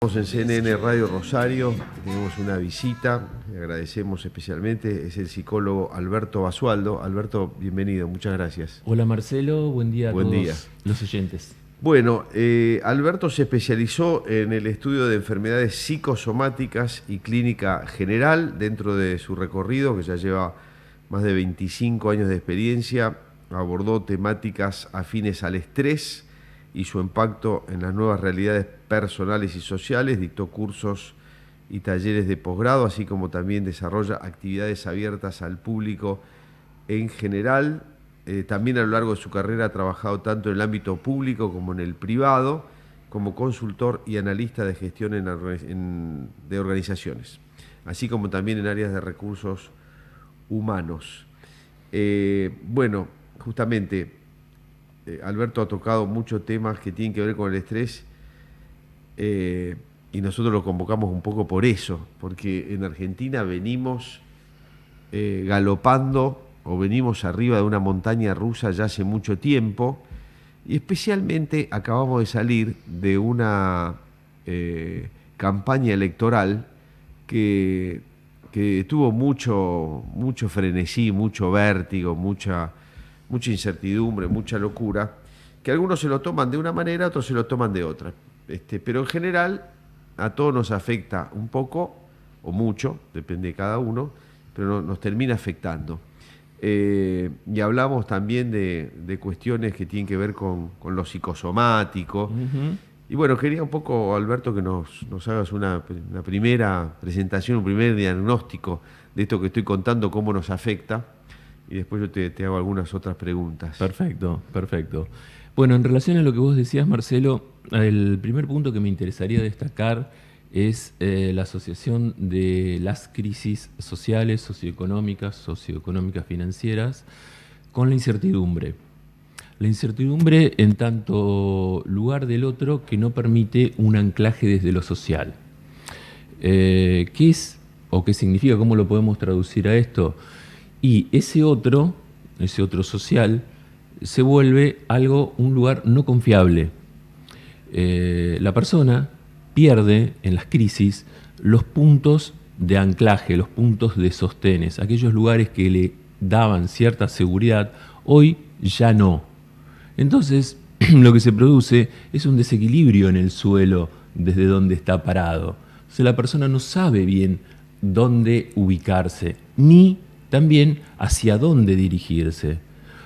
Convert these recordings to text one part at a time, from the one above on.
Estamos en CNN Radio Rosario, tenemos una visita, le agradecemos especialmente, es el psicólogo Alberto Basualdo. Alberto, bienvenido, muchas gracias. Hola Marcelo, buen día a Buen todos día. los oyentes. Bueno, Alberto se especializó en el estudio de enfermedades psicosomáticas y clínica general dentro de su recorrido, que ya lleva más de 25 años de experiencia. Abordó temáticas afines al estrés y su impacto en las nuevas realidades personales y sociales, dictó cursos y talleres de posgrado, así como también desarrolla actividades abiertas al público en general. También a lo largo de su carrera ha trabajado tanto en el ámbito público como en el privado, como consultor y analista de gestión de organizaciones, así como también en áreas de recursos humanos. Bueno, justamente Alberto ha tocado muchos temas que tienen que ver con el estrés y nosotros lo convocamos un poco por eso, porque en Argentina venimos galopando o venimos arriba de una montaña rusa ya hace mucho tiempo y especialmente acabamos de salir de una campaña electoral que tuvo mucho frenesí, mucho vértigo, mucha incertidumbre, mucha locura, que algunos se lo toman de una manera, otros se lo toman de otra. Pero en general a todos nos afecta un poco o mucho, depende de cada uno, pero nos termina afectando. Y hablamos también de cuestiones que tienen que ver con lo psicosomático. Y bueno, quería un poco, Alberto, que nos hagas una primera presentación, un primer diagnóstico de esto que estoy contando, cómo nos afecta. Y después yo te hago algunas otras preguntas. Perfecto, perfecto. Bueno, en relación a lo que vos decías, Marcelo, el primer punto que me interesaría destacar es la asociación de las crisis sociales, socioeconómicas financieras, con la incertidumbre. La incertidumbre en tanto lugar del otro que no permite un anclaje desde lo social. ¿Qué es o qué significa? ¿Cómo lo podemos traducir a esto? Y ese otro social, se vuelve un lugar no confiable. La persona pierde en las crisis los puntos de anclaje, los puntos de sostenes, aquellos lugares que le daban cierta seguridad, hoy ya no. Entonces, lo que se produce es un desequilibrio en el suelo desde donde está parado. O sea, la persona no sabe bien dónde ubicarse, ni también hacia dónde dirigirse.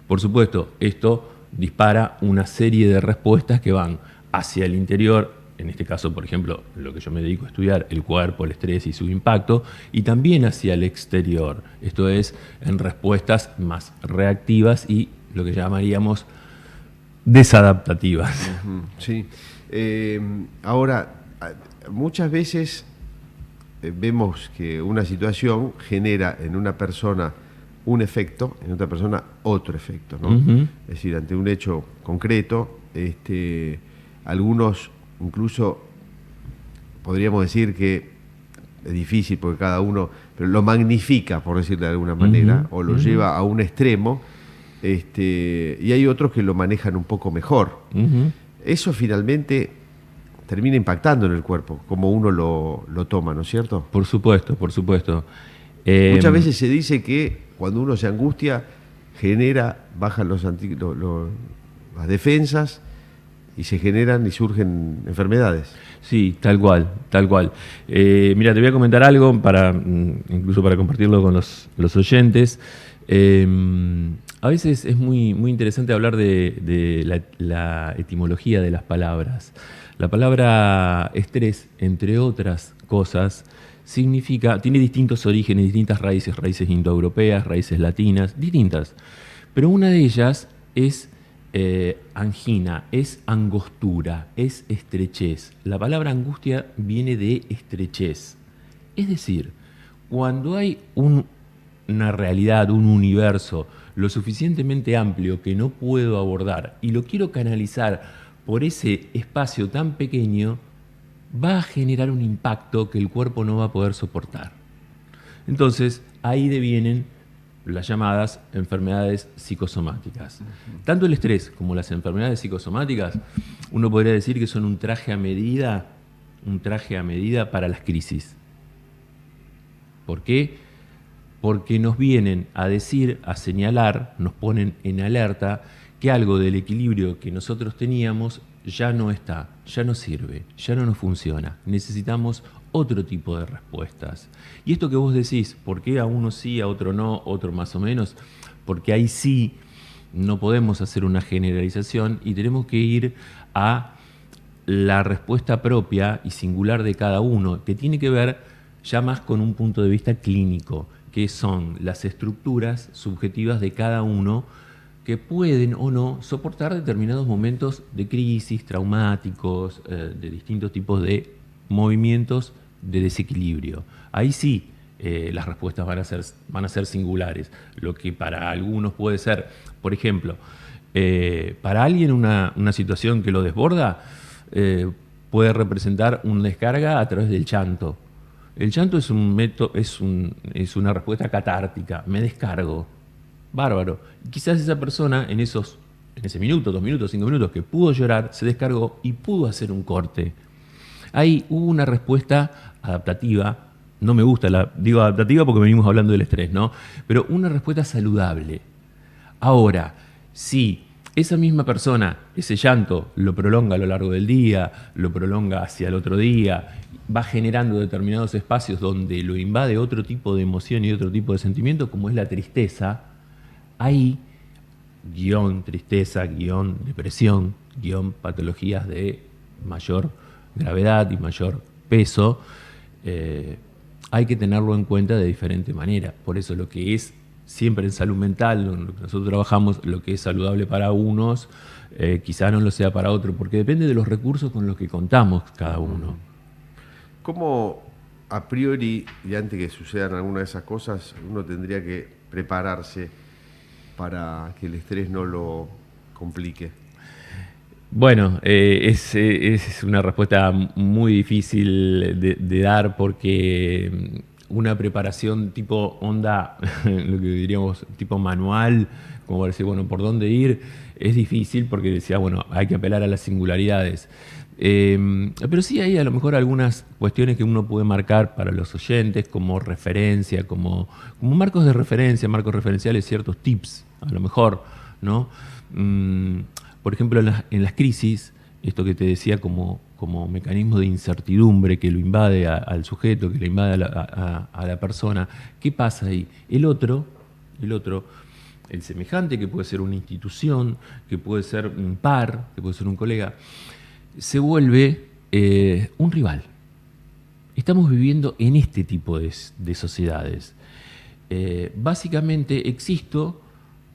Por supuesto, esto dispara una serie de respuestas que van hacia el interior, en este caso, por ejemplo, lo que yo me dedico a estudiar, el cuerpo, el estrés y su impacto, y también hacia el exterior, esto es, en respuestas más reactivas y lo que llamaríamos desadaptativas. Sí. Ahora, muchas veces vemos que una situación genera en una persona un efecto, en otra persona otro efecto, ¿no? Es decir, ante un hecho concreto, algunos incluso podríamos decir que es difícil porque cada uno, pero lo magnifica, por decirlo de alguna manera, o lo lleva a un extremo, y hay otros que lo manejan un poco mejor. Eso finalmente termina impactando en el cuerpo, como uno lo toma, ¿no es cierto? Por supuesto, por supuesto. Muchas veces se dice que cuando uno se angustia, bajan las defensas y se generan y surgen enfermedades. Sí, tal cual, tal cual. Mira, te voy a comentar algo incluso para compartirlo con los oyentes. A veces es muy, muy interesante hablar de la etimología de las palabras. La palabra estrés, entre otras cosas, tiene distintos orígenes, distintas raíces indoeuropeas, raíces latinas, distintas. Pero una de ellas es angina, es angostura, es estrechez. La palabra angustia viene de estrechez. Es decir, cuando hay una realidad, un universo lo suficientemente amplio que no puedo abordar y lo quiero canalizar por ese espacio tan pequeño, va a generar un impacto que el cuerpo no va a poder soportar. Entonces, ahí devienen las llamadas enfermedades psicosomáticas. Tanto el estrés como las enfermedades psicosomáticas, uno podría decir que son un traje a medida un traje a medida para las crisis. ¿Por qué? Porque nos vienen a decir, a señalar, nos ponen en alerta que algo del equilibrio que nosotros teníamos ya no está, ya no sirve, ya no nos funciona. Necesitamos otro tipo de respuestas. Y esto que vos decís, ¿por qué a uno sí, a otro no, otro más o menos? Porque ahí sí no podemos hacer una generalización y tenemos que ir a la respuesta propia y singular de cada uno, que tiene que ver ya más con un punto de vista clínico, que son las estructuras subjetivas de cada uno que pueden o no soportar determinados momentos de crisis, traumáticos, de distintos tipos de movimientos de desequilibrio. Ahí sí las respuestas van a ser singulares. Lo que para algunos puede ser, por ejemplo, para alguien una situación que lo desborda puede representar una descarga a través del llanto. El llanto es es una respuesta catártica, me descargo. Bárbaro. Y quizás esa persona en ese minuto, 2 minutos, 5 minutos que pudo llorar, se descargó y pudo hacer un corte. Ahí hubo una respuesta adaptativa. No me gusta digo adaptativa porque venimos hablando del estrés, ¿no? Pero una respuesta saludable. Ahora, si esa misma persona, ese llanto, lo prolonga a lo largo del día, lo prolonga hacia el otro día, va generando determinados espacios donde lo invade otro tipo de emoción y otro tipo de sentimiento, como es la tristeza, ahí, guión tristeza, guión depresión, guión patologías de mayor gravedad y mayor peso, hay que tenerlo en cuenta de diferente manera. Por eso lo que es siempre en salud mental, en lo que nosotros trabajamos, lo que es saludable para unos, quizá no lo sea para otros, porque depende de los recursos con los que contamos cada uno. ¿Cómo a priori, y antes que sucedan alguna de esas cosas, uno tendría que prepararse para que el estrés no lo complique? Bueno, es una respuesta muy difícil de dar porque una preparación tipo onda, lo que diríamos tipo manual, como para decir, bueno, por dónde ir, es difícil porque decía, bueno, hay que apelar a las singularidades. Pero sí hay a lo mejor algunas cuestiones que uno puede marcar para los oyentes como referencia, como marcos de referencia, marcos referenciales, ciertos tips, a lo mejor, ¿no? Por ejemplo, en las crisis, esto que te decía como mecanismo de incertidumbre que lo invade al sujeto, que le invade a la persona, ¿qué pasa ahí? El otro, el semejante, que puede ser una institución, que puede ser un par, que puede ser un colega, se vuelve un rival. Estamos viviendo en este tipo de sociedades. Básicamente existo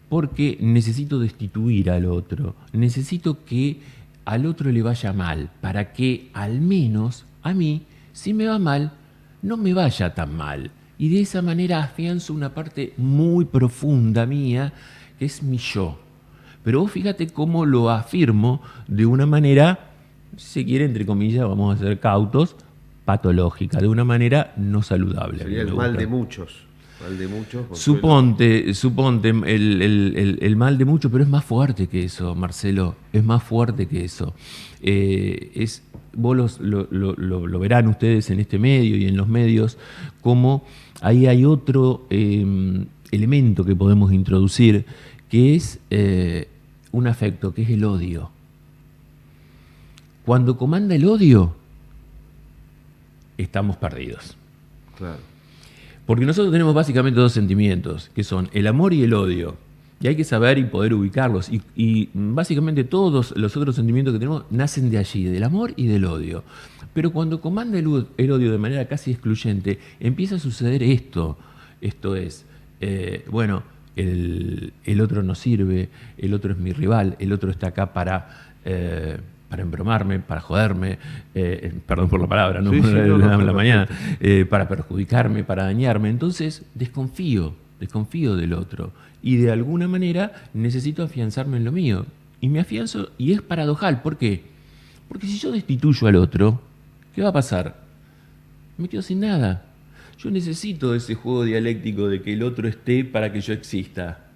porque necesito destituir al otro, necesito que al otro le vaya mal, para que al menos a mí, si me va mal, no me vaya tan mal. Y de esa manera afianzo una parte muy profunda mía, que es mi yo. Pero vos fíjate cómo lo afirmo de una manera, si se quiere, entre comillas, vamos a ser cautos, patológica, de una manera no saludable. Sería el mal de muchos. Mal de muchos. Suponte el mal de muchos, pero es más fuerte que eso, Marcelo, es más fuerte que eso. Vos lo verán ustedes en este medio y en los medios, como ahí hay otro elemento que podemos introducir, que es un afecto, que es el odio. Cuando comanda el odio, estamos perdidos. Claro. Porque nosotros tenemos básicamente 2 sentimientos, que son el amor y el odio. Y hay que saber y poder ubicarlos. Y básicamente todos los otros sentimientos que tenemos nacen de allí, del amor y del odio. Pero cuando comanda el odio de manera casi excluyente, empieza a suceder esto. Esto es, bueno, el otro no sirve, el otro es mi rival, el otro está acá para embromarme, para joderme, perdón por la palabra, no, la mañana, para perjudicarme, para dañarme. Entonces desconfío del otro y de alguna manera necesito afianzarme en lo mío. Y me afianzo y es paradojal. ¿Por qué? Porque si yo destituyo al otro, ¿qué va a pasar? Me quedo sin nada. Yo necesito ese juego dialéctico de que el otro esté para que yo exista.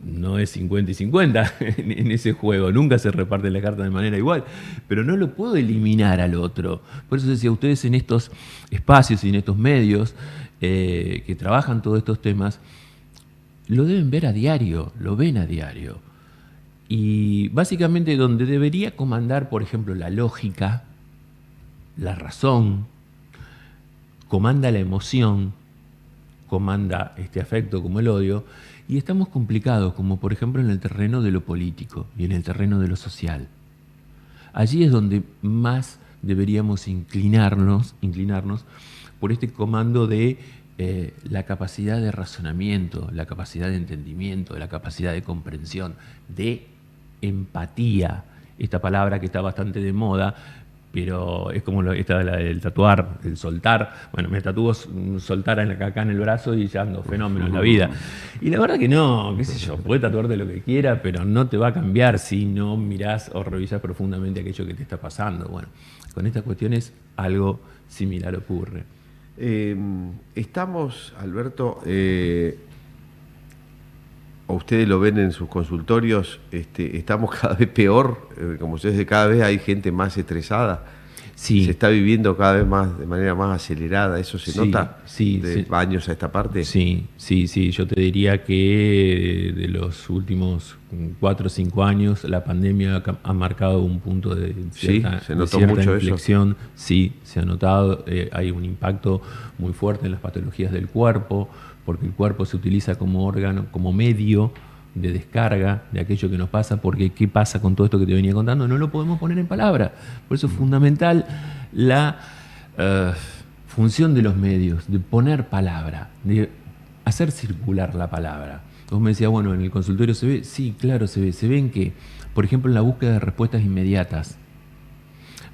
no es 50 y 50 en ese juego, nunca se reparten las cartas de manera igual, pero no lo puedo eliminar al otro. Por eso decía, ustedes en estos espacios y en estos medios que trabajan todos estos temas, lo deben ver a diario, lo ven a diario. Y básicamente donde debería comandar, por ejemplo, la lógica, la razón, comanda la emoción, comanda este afecto como el odio, y estamos complicados, como por ejemplo en el terreno de lo político y en el terreno de lo social. Allí es donde más deberíamos inclinarnos por este comando de la capacidad de razonamiento, la capacidad de entendimiento, la capacidad de comprensión, de empatía, esta palabra que está bastante de moda, pero es como esta el tatuar, el soltar. Bueno, me tatúo soltar acá en el brazo y ya ando fenómeno en la vida. Y la verdad que no, qué sé yo, puedes tatuarte lo que quiera, pero no te va a cambiar si no mirás o revisás profundamente aquello que te está pasando. Bueno, con estas cuestiones algo similar ocurre. Estamos, Alberto, o ustedes lo ven en sus consultorios, estamos cada vez peor, como ustedes, cada vez hay gente más estresada. Sí. Se está viviendo cada vez más de manera más acelerada, ¿eso se nota sí, de años a esta parte? Sí, yo te diría que de los últimos 4 o 5 años la pandemia ha marcado un punto de cierta, se notó mucho inflexión. eso. Sí, se ha notado, hay un impacto muy fuerte en las patologías del cuerpo, porque el cuerpo se utiliza como órgano, como medio de descarga de aquello que nos pasa, porque ¿qué pasa con todo esto que te venía contando? No lo podemos poner en palabras. Por eso es fundamental la función de los medios, de poner palabra, de hacer circular la palabra. Vos me decías, bueno, en el consultorio se ve, sí, claro se ve. Se ve en que, por ejemplo, en la búsqueda de respuestas inmediatas.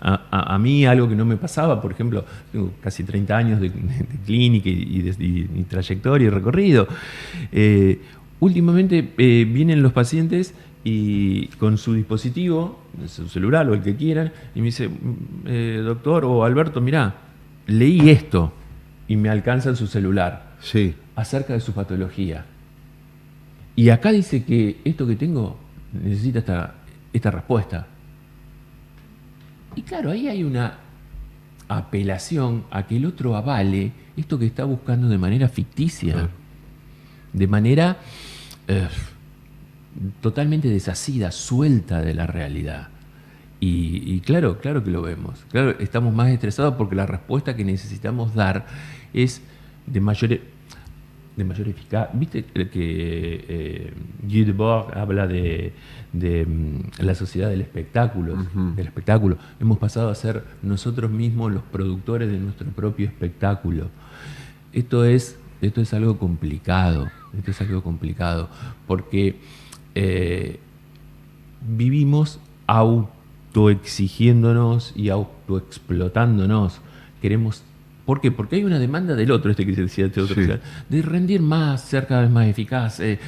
A mí algo que no me pasaba, por ejemplo, tengo casi 30 años de clínica y de trayectoria y recorrido. Últimamente vienen los pacientes y con su dispositivo, su celular o el que quieran, y me dice, doctor o Alberto, mirá, leí esto, y me alcanza su celular acerca de su patología. Y acá dice que esto que tengo necesita esta respuesta. Y claro, ahí hay una apelación a que el otro avale esto que está buscando de manera ficticia, de manera totalmente desasida, suelta de la realidad. Y claro que lo vemos. Claro, estamos más estresados porque la respuesta que necesitamos dar es de mayor eficacia. Viste que Guy Debord habla de la sociedad del espectáculo, del espectáculo. Hemos pasado a ser nosotros mismos los productores de nuestro propio espectáculo. Esto es algo complicado. Porque vivimos autoexigiéndonos y autoexplotándonos. ¿Por qué? Porque hay una demanda del otro, que se decía de rendir más, ser cada vez más eficaz. Te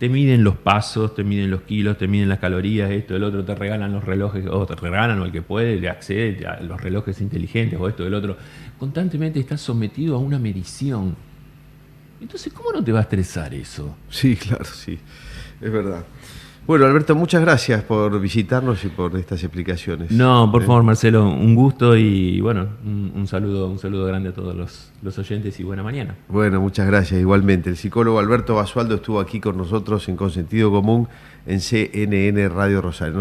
miden los pasos, te miden los kilos, te miden las calorías, esto, el otro, te regalan los relojes, o te regalan, o el que puede, le accede a los relojes inteligentes, o esto, el otro. Constantemente estás sometido a una medición. Entonces, ¿cómo no te va a estresar eso? Sí, claro, sí, es verdad. Bueno, Alberto, muchas gracias por visitarnos y por estas explicaciones. No, por favor, Marcelo, un gusto y bueno, un saludo grande a todos los oyentes y buena mañana. Bueno, muchas gracias. Igualmente, el psicólogo Alberto Basualdo estuvo aquí con nosotros en Consentido Común en CNN Radio Rosario.